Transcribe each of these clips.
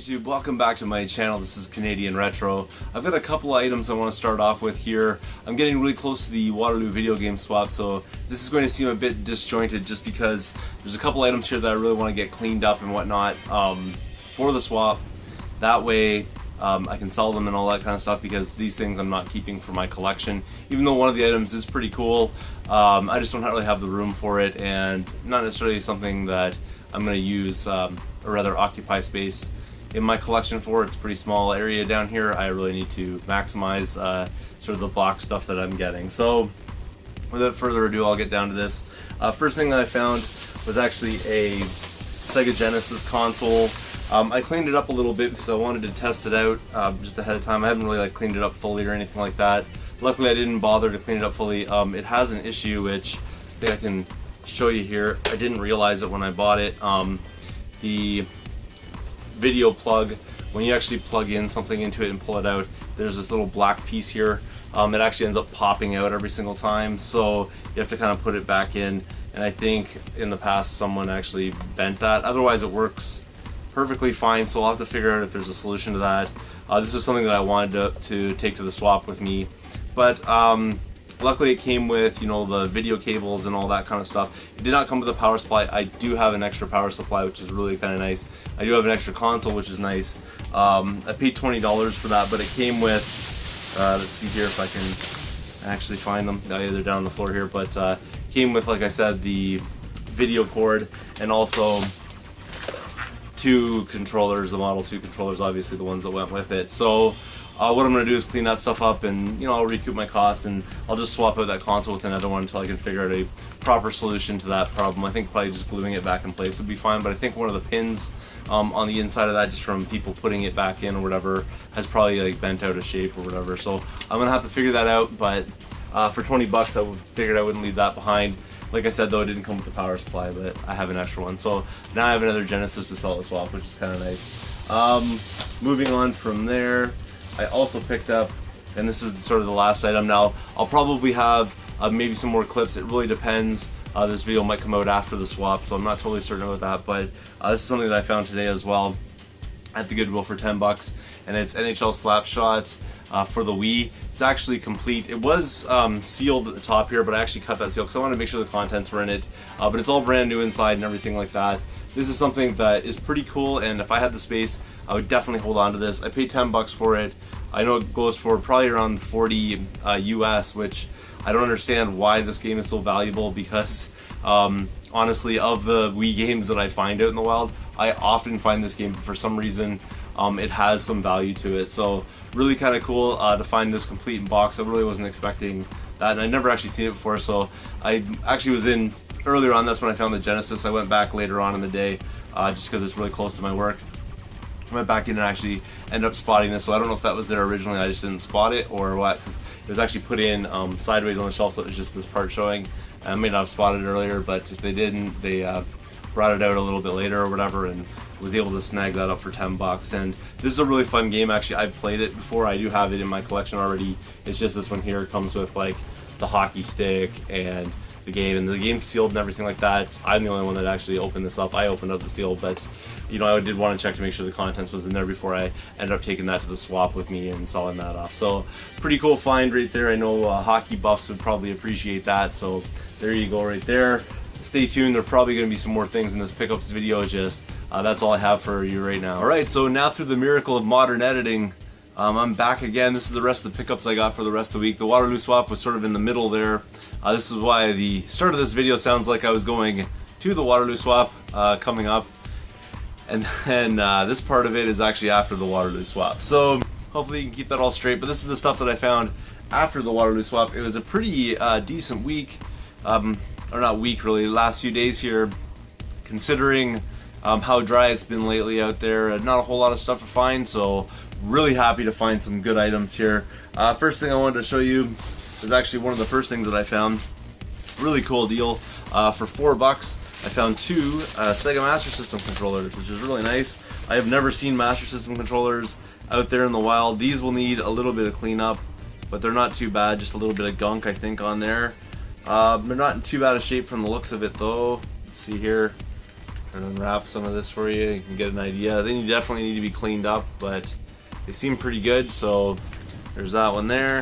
YouTube? Welcome back to my channel. This is Canadian Retro. I've got a couple items I want to start off with here. I'm getting really close to the Waterloo video game swap, so this is going to seem a bit disjointed just because there's a couple items here that I really want to get cleaned up and whatnot for the swap. That way I can sell them and all that kind of stuff, because these things I'm not keeping for my collection. Even though one of the items is pretty cool, I just don't really have the room for it, and not necessarily something that I'm going to use or rather occupy space in my collection for. It's a pretty small area down here. I really need to maximize sort of the box stuff that I'm getting. So without further ado, I'll get down to this. First thing that I found was actually a Sega Genesis console. I cleaned it up a little bit because I wanted to test it out just ahead of time. I haven't really cleaned it up fully or anything like that. Luckily I didn't bother to clean it up fully. It has an issue which I think I can show you here. I didn't realize it when I bought it. The video plug, when you actually plug in something into it and pull it out, there's this little black piece here. It actually ends up popping out every single time, so you have to kind of put it back in, and I think in the past someone actually bent that. Otherwise it works perfectly fine, so I'll have to figure out if there's a solution to that. This is something that I wanted to take to the swap with me, but luckily it came with, you know, the video cables and all that kind of stuff. It did not come with a power supply. I do have an extra power supply, which is really kind of nice. I do have an extra console, which is nice. I paid $20 for that, but it came with, let's see here if I can actually find them. They're down on the floor here, but came with, like I said, the video cord and also two controllers, the Model 2 controllers, obviously the ones that went with it. So what I'm going to do is clean that stuff up, and I'll recoup my cost, and I'll just swap out that console with another one until I can figure out a proper solution to that problem. I think probably just gluing it back in place would be fine, but I think one of the pins on the inside of that, just from people putting it back in or whatever, has probably bent out of shape or whatever. So I'm going to have to figure that out, but for 20 bucks I figured I wouldn't leave that behind. Like I said though, it didn't come with the power supply, but I have an extra one. So now I have another Genesis to sell at swap, which is kind of nice. Moving on from there, I also picked up, and this is sort of the last item now, I'll probably have maybe some more clips. It really depends. This video might come out after the swap, so I'm not totally certain about that, but this is something that I found today as well at the Goodwill for 10 bucks, and it's NHL Slapshot for the Wii. It's actually complete. It was sealed at the top here, but I actually cut that seal because I wanted to make sure the contents were in it, but it's all brand new inside and everything like that. This is something that is pretty cool, and if I had the space, I would definitely hold on to this. I paid 10 bucks for it. I know it goes for probably around 40 US, which I don't understand why this game is so valuable, because honestly, of the Wii games that I find out in the wild, I often find this game, for some reason, it has some value to it. So really kind of cool to find this complete in box. I really wasn't expecting that, and I'd never actually seen it before, so I actually was in earlier on. That's when I found the Genesis. I went back later on in the day just because it's really close to my work. I went back in and actually ended up spotting this, so I don't know if that was there originally, I just didn't spot it, or what, because it was actually put in sideways on the shelf, so it was just this part showing. I may not have spotted it earlier, but if they didn't, they brought it out a little bit later or whatever, and was able to snag that up for 10 bucks. And this is a really fun game. Actually, I've played it before. I do have it in my collection already. It's just this one here comes with the hockey stick and the game, and the game's sealed and everything like that. I'm the only one that actually opened this up. I opened up the seal, but I did want to check to make sure the contents was in there before I ended up taking that to the swap with me and selling that off. So pretty cool find right there. I know hockey buffs would probably appreciate that, so there you go right there. Stay tuned, there are probably going to be some more things in this pickups video. Just that's all I have for you right now. Alright, so now through the miracle of modern editing, I'm back again. This is the rest of the pickups I got for the rest of the week. The Waterloo swap was sort of in the middle there. This is why the start of this video sounds like I was going to the Waterloo swap coming up, and then this part of it is actually after the Waterloo swap. So hopefully you can keep that all straight, but this is the stuff that I found after the Waterloo swap. It was a pretty decent week, or not week really, last few days here, considering how dry it's been lately out there. Not a whole lot of stuff to find, so really happy to find some good items here. First thing I wanted to show you is actually one of the first things that I found. Really cool deal. For 4 bucks, I found 2 Sega Master System controllers, which is really nice. I have never seen Master System controllers out there in the wild. These will need a little bit of cleanup, but they're not too bad. Just a little bit of gunk, I think, on there. They're not in too bad a shape from the looks of it, though. Let's see here. Try to unwrap some of this for you. You can get an idea. Then you definitely need to be cleaned up, but they seem pretty good. So there's that one there,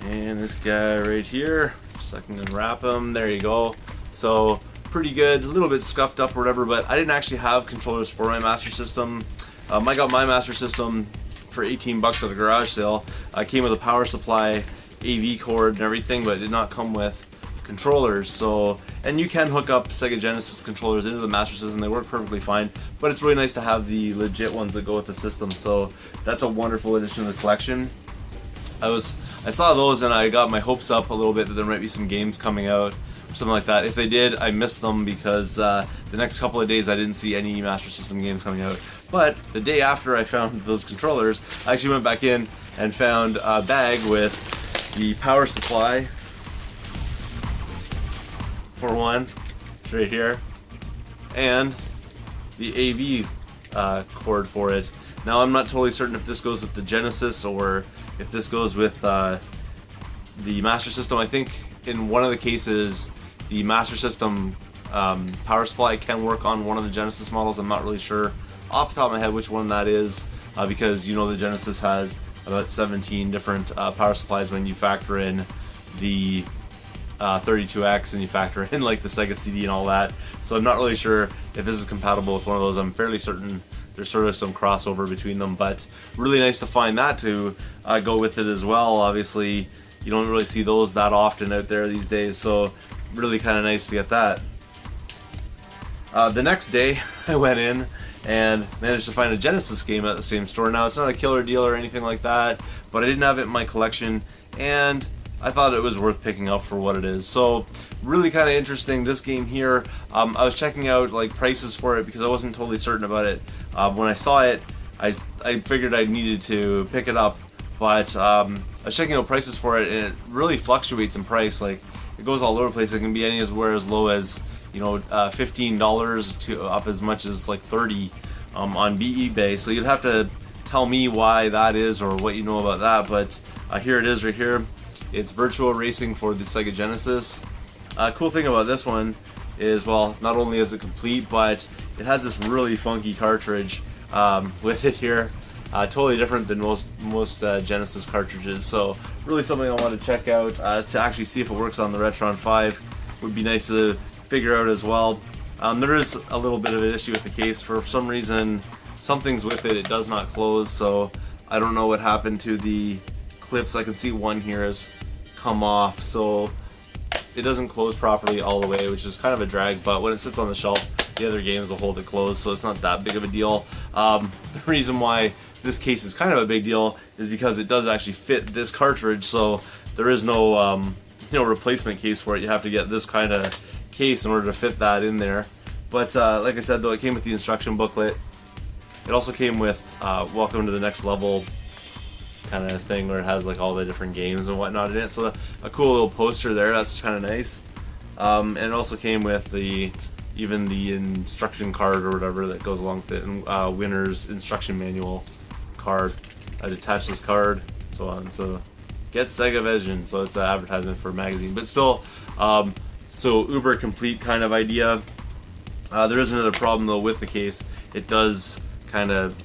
and this guy right here. Just I can unwrap him. There you go. So pretty good. A little bit scuffed up or whatever, but I didn't actually have controllers for my Master System. I got my Master System for 18 bucks at a garage sale. I came with a power supply, AV cord, and everything, but it did not come with controllers. So, and you can hook up Sega Genesis controllers into the Master System. They work perfectly fine, but it's really nice to have the legit ones that go with the system. So that's a wonderful addition to the collection. I saw those and I got my hopes up a little bit that there might be some games coming out or something like that. If they did, I missed them because the next couple of days I didn't see any Master System games coming out. But the day after I found those controllers, I actually went back in and found a bag with the power supply for one, it's right here, and the AV cord for it. Now I'm not totally certain if this goes with the Genesis or if this goes with the Master System. I think in one of the cases the Master System power supply can work on one of the Genesis models. I'm not really sure off the top of my head which one that is, because you know the Genesis has about 17 different power supplies when you factor in the 32X and you factor in like the Sega CD and all that. So I'm not really sure if this is compatible with one of those. I'm fairly certain there's sort of some crossover between them, but really nice to find that to go with it as well. Obviously you don't really see those that often out there these days, so really kind of nice to get that. The next day I went in and managed to find a Genesis game at the same store. Now it's not a killer deal or anything like that, but I didn't have it in my collection and I thought it was worth picking up for what it is. So really kind of interesting, this game here. I was checking out like prices for it because I wasn't totally certain about it. When I saw it, I figured I needed to pick it up, but I was checking out prices for it and it really fluctuates in price. Like it goes all over the place. It can be anywhere as low as, you know, $15 to up as much as like $30 on eBay. So you'd have to tell me why that is or what you know about that, but here it is right here. It's Virtua Racing for the Sega Genesis. Cool thing about this one is, well, not only is it complete, but it has this really funky cartridge with it here. Totally different than most Genesis cartridges. So really something I want to check out to actually see if it works on the Retron 5. Would be nice to figure out as well. There is a little bit of an issue with the case. For some reason, something's with it. It does not close, so I don't know what happened to the clips. I can see one here has come off, so it doesn't close properly all the way, which is kind of a drag, but when it sits on the shelf, the other games will hold it closed, so it's not that big of a deal. The reason why this case is kind of a big deal is because it does actually fit this cartridge, so there is no replacement case for it. You have to get this kind of case in order to fit that in there. But like I said, though, it came with the instruction booklet. It also came with Welcome to the Next Level kind of thing, where it has like all the different games and whatnot in it. So a cool little poster there. That's kind of nice. And it also came with even the instruction card or whatever that goes along with it, and winner's instruction manual card. I detached this card, so on. So get Sega Vision. So it's an advertisement for a magazine, but still, so uber complete kind of idea. There is another problem though with the case. It does kind of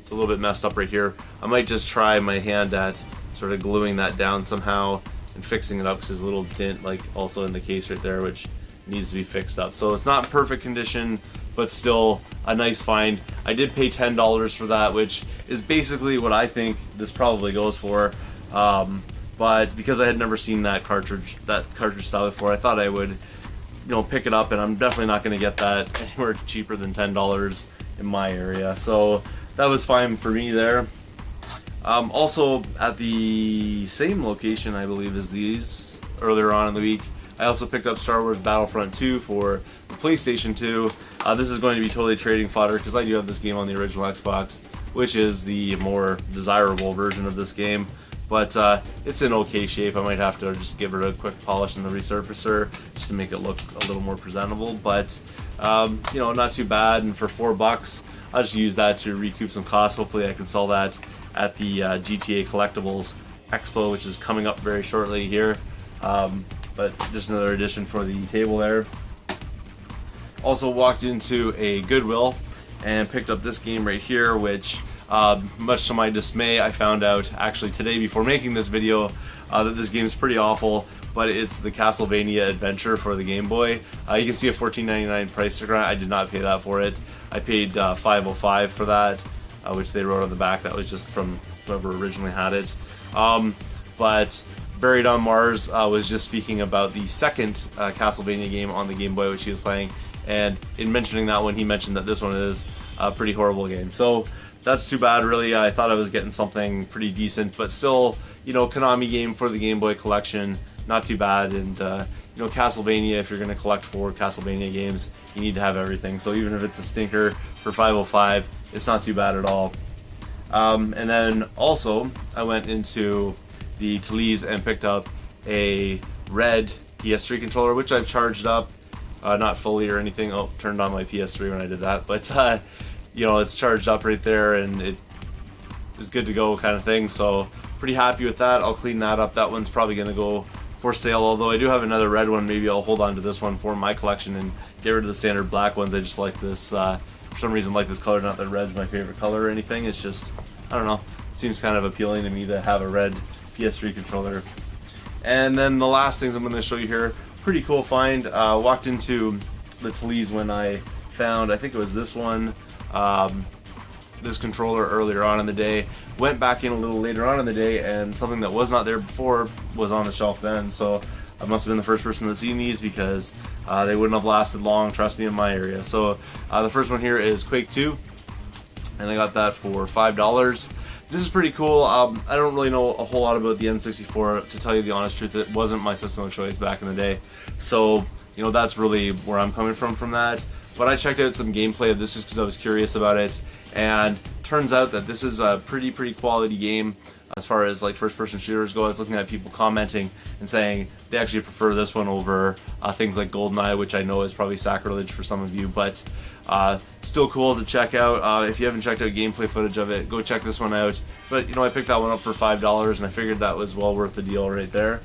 it's a little bit messed up right here. I might just try my hand at sort of gluing that down somehow and fixing it up, because there's a little dent like also in the case right there, which needs to be fixed up. So it's not perfect condition, but still a nice find. I did pay $10 for that, which is basically what I think this probably goes for. But because I had never seen that cartridge style before, I thought I would, pick it up, and I'm definitely not going to get that anywhere cheaper than $10 in my area. So that was fine for me there. Also at the same location, I believe, as these earlier on in the week, I also picked up Star Wars Battlefront 2 for the PlayStation 2. This is going to be totally trading fodder, because I do have this game on the original Xbox, which is the more desirable version of this game. But it's in okay shape. I might have to just give it a quick polish in the resurfacer just to make it look a little more presentable. But not too bad. And for $4, I'll just use that to recoup some costs. Hopefully, I can sell that at the GTA Collectibles Expo, which is coming up very shortly here. But just another addition for the table there. Also walked into a Goodwill and picked up this game right here, which much to my dismay, I found out actually today before making this video that this game is pretty awful, but it's the Castlevania Adventure for the Game Boy. You can see a $14.99 price sticker on it. I did not pay that for it. I paid $5.05 for that, which they wrote on the back. That was just from whoever originally had it. But Buried on Mars was just speaking about the second Castlevania game on the Game Boy, which he was playing, and in mentioning that one, he mentioned that this one is a pretty horrible game. So that's too bad, really. I thought I was getting something pretty decent, but still, you know, Konami game for the Game Boy collection, not too bad. And you know, Castlevania, if you're going to collect 4 Castlevania games, you need to have everything. So even if it's a stinker for $5.05, it's not too bad at all. And then also, I went into the Taliz and picked up a red PS3 controller, which I've charged up, not fully or anything. Oh, turned on my PS3 when I did that, but you know, it's charged up right there and it is good to go, kind of thing. So pretty happy with that. I'll clean that up. That one's probably going to go for sale, although I do have another red one. Maybe I'll hold on to this one for my collection and get rid of the standard black ones. I just like this, for some reason, like this color. Not that red's my favorite color or anything. It's just, I don't know, it seems kind of appealing to me to have a red PS3 controller. And then the last things I'm going to show you here, pretty cool find. Walked into the Taliz when I found, I think it was this one, this controller earlier on in the day. Went back in a little later on in the day, and something that was not there before was on the shelf then. So I must have been the first person that's seen these, because they wouldn't have lasted long, trust me, in my area. So the first one here is Quake 2, and I got that for $5. This is pretty cool. I don't really know a whole lot about the N64, to tell you the honest truth. It wasn't my system of choice back in the day, so you know, that's really where I'm coming from that. But I checked out some gameplay of this just because I was curious about it, and turns out that this is a pretty quality game as far as like first-person shooters go. I was looking at people commenting and saying they actually prefer this one over things like GoldenEye, which I know is probably sacrilege for some of you, but still cool to check out. If you haven't checked out gameplay footage of it, go check this one out. But you know, I picked that one up for $5, and I figured that was well worth the deal right there.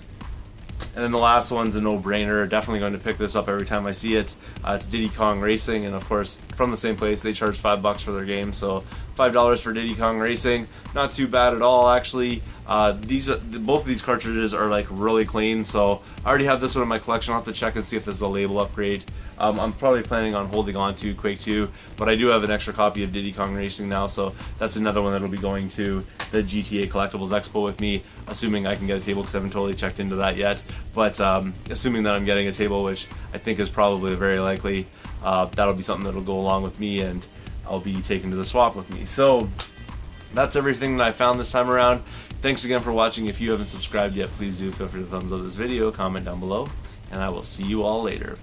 And then the last one's a no-brainer. Definitely going to pick this up every time I see it. It's Diddy Kong Racing, and of course, from the same place, they charge $5 for their game. So $5 for Diddy Kong Racing, not too bad at all, actually. Both of these cartridges are like really clean, so I already have this one in my collection. I'll have to check and see if this is a label upgrade. I'm probably planning on holding on to Quake 2, but I do have an extra copy of Diddy Kong Racing now, so that's another one that'll be going to the GTA Collectibles Expo with me, assuming I can get a table, because I haven't totally checked into that yet. But assuming that I'm getting a table, which I think is probably very likely, that'll be something that'll go along with me, and I'll be taken to the swap with me. So that's everything that I found this time around. Thanks again for watching. If you haven't subscribed yet, please do feel free to thumbs up this video, comment down below, and I will see you all later.